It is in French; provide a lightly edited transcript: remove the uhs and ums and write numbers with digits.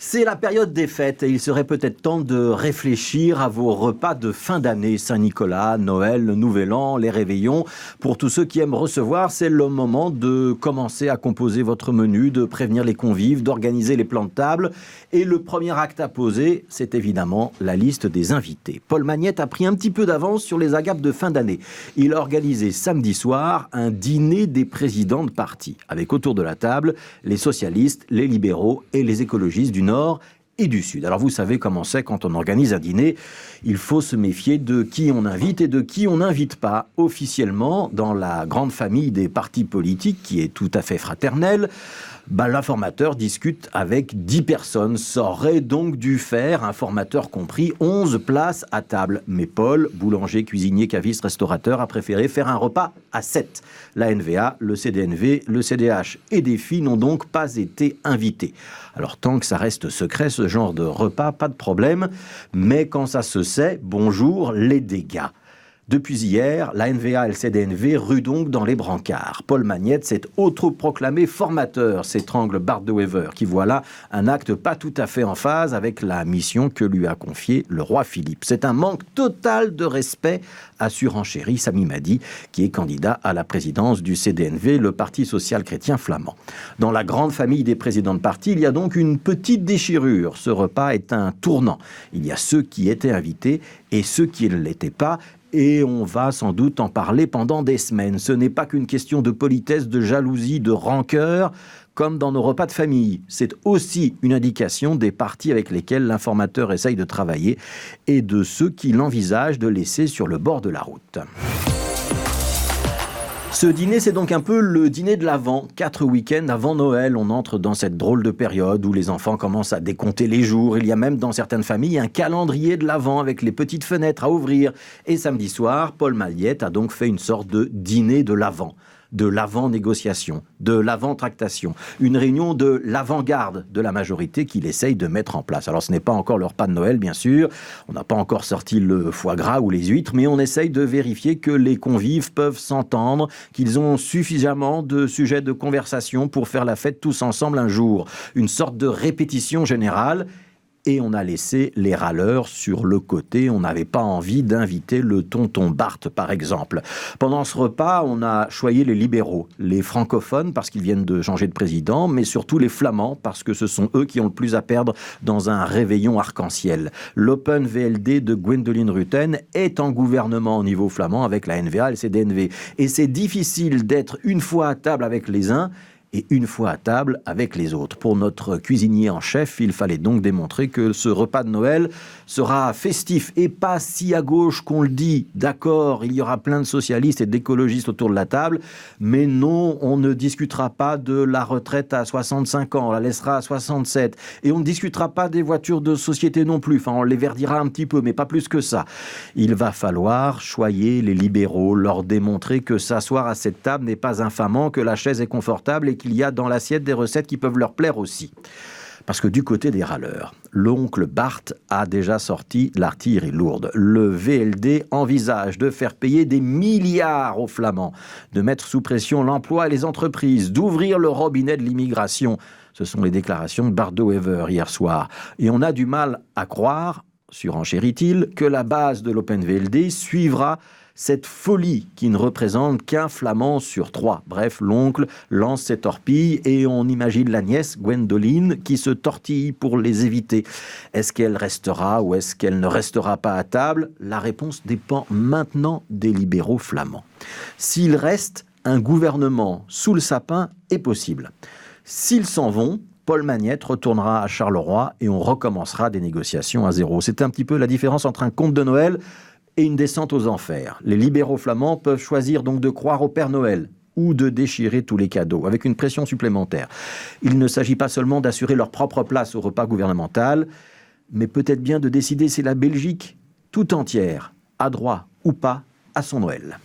C'est la période des fêtes et il serait peut-être temps de réfléchir à vos repas de fin d'année. Saint-Nicolas, Noël, le Nouvel An, les réveillons. Pour tous ceux qui aiment recevoir, c'est le moment de commencer à composer votre menu, de prévenir les convives, d'organiser les plans de table. Et le premier acte à poser, c'est évidemment la liste des invités. Paul Magnette a pris un petit peu d'avance sur les agapes de fin d'année. Il a organisé samedi soir un dîner des présidents de partis, avec autour de la table les socialistes, les libéraux et les écologistes du Nord et du Sud. Alors vous savez comment c'est quand on organise un dîner, il faut se méfier de qui on invite et de qui on n'invite pas. Officiellement, dans la grande famille des partis politiques, qui est tout à fait fraternelle, l'informateur discute avec 10 personnes. Ça aurait donc dû faire, informateur compris, 11 places à table. Mais Paul, boulanger, cuisinier, caviste, restaurateur, a préféré faire un repas à 7. La NVA, le CDNV, le CDH et des filles n'ont donc pas été invités. Alors tant que ça reste secret, ce genre de repas, pas de problème. Mais quand ça se sait, bonjour les dégâts. Depuis hier, la NVA et le CDNV ruent donc dans les brancards. Paul Magnette s'est autoproclamé formateur, s'étrangle Bart de Wever, qui voit là un acte pas tout à fait en phase avec la mission que lui a confiée le roi Philippe. C'est un manque total de respect, assure en chéri Sami Madi, qui est candidat à la présidence du CDNV, le Parti social-chrétien flamand. Dans la grande famille des présidents de parti, il y a donc une petite déchirure. Ce repas est un tournant. Il y a ceux qui étaient invités et ceux qui ne l'étaient pas. Et on va sans doute en parler pendant des semaines. Ce n'est pas qu'une question de politesse, de jalousie, de rancœur, comme dans nos repas de famille. C'est aussi une indication des partis avec lesquels l'informateur essaye de travailler et de ceux qui l'envisagent de laisser sur le bord de la route. Ce dîner, c'est donc un peu le dîner de l'Avent. 4 week-ends avant Noël, on entre dans cette drôle de période où les enfants commencent à décompter les jours. Il y a même dans certaines familles un calendrier de l'Avent avec les petites fenêtres à ouvrir. Et samedi soir, Paul Magnette a donc fait une sorte de dîner de l'Avent. De l'avant-négociation, de l'avant-tractation, une réunion de l'avant-garde de la majorité qu'il essaye de mettre en place. Alors ce n'est pas encore le repas de Noël, bien sûr, on n'a pas encore sorti le foie gras ou les huîtres, mais on essaye de vérifier que les convives peuvent s'entendre, qu'ils ont suffisamment de sujets de conversation pour faire la fête tous ensemble un jour. Une sorte de répétition générale. Et on a laissé les râleurs sur le côté. On n'avait pas envie d'inviter le tonton Bart, par exemple. Pendant ce repas, on a choyé les libéraux, les francophones, parce qu'ils viennent de changer de président, mais surtout les flamands, parce que ce sont eux qui ont le plus à perdre dans un réveillon arc-en-ciel. L'Open VLD de Gwendoline Rutten est en gouvernement au niveau flamand avec la NVA et le CDNV. Et c'est difficile d'être une fois à table avec les uns et une fois à table avec les autres. Pour notre cuisinier en chef, il fallait donc démontrer que ce repas de Noël sera festif et pas si à gauche qu'on le dit. D'accord, il y aura plein de socialistes et d'écologistes autour de la table, mais non, on ne discutera pas de la retraite à 65 ans, on la laissera à 67. Et on ne discutera pas des voitures de société non plus, enfin on les verdira un petit peu, mais pas plus que ça. Il va falloir choyer les libéraux, leur démontrer que s'asseoir à cette table n'est pas infamant, que la chaise est confortable et qu'il y a dans l'assiette des recettes qui peuvent leur plaire aussi. Parce que du côté des râleurs, l'oncle Bart a déjà sorti l'artillerie lourde. Le VLD envisage de faire payer des milliards aux Flamands, de mettre sous pression l'emploi et les entreprises, d'ouvrir le robinet de l'immigration. Ce sont les déclarations de Bart de Wever hier soir. Et on a du mal à croire, surenchérit-il, que la base de l'Open VLD suivra cette folie qui ne représente qu'un flamand sur 3. Bref, l'oncle lance ses torpilles et on imagine la nièce, Gwendoline, qui se tortille pour les éviter. Est-ce qu'elle restera ou est-ce qu'elle ne restera pas à table ? La réponse dépend maintenant des libéraux flamands. S'il reste, un gouvernement sous le sapin est possible. S'ils s'en vont, Paul Magnette retournera à Charleroi et on recommencera des négociations à zéro. C'est un petit peu la différence entre un conte de Noël et une descente aux enfers. Les libéraux flamands peuvent choisir donc de croire au Père Noël ou de déchirer tous les cadeaux, avec une pression supplémentaire. Il ne s'agit pas seulement d'assurer leur propre place au repas gouvernemental, mais peut-être bien de décider si la Belgique, tout entière, a droit ou pas à son Noël.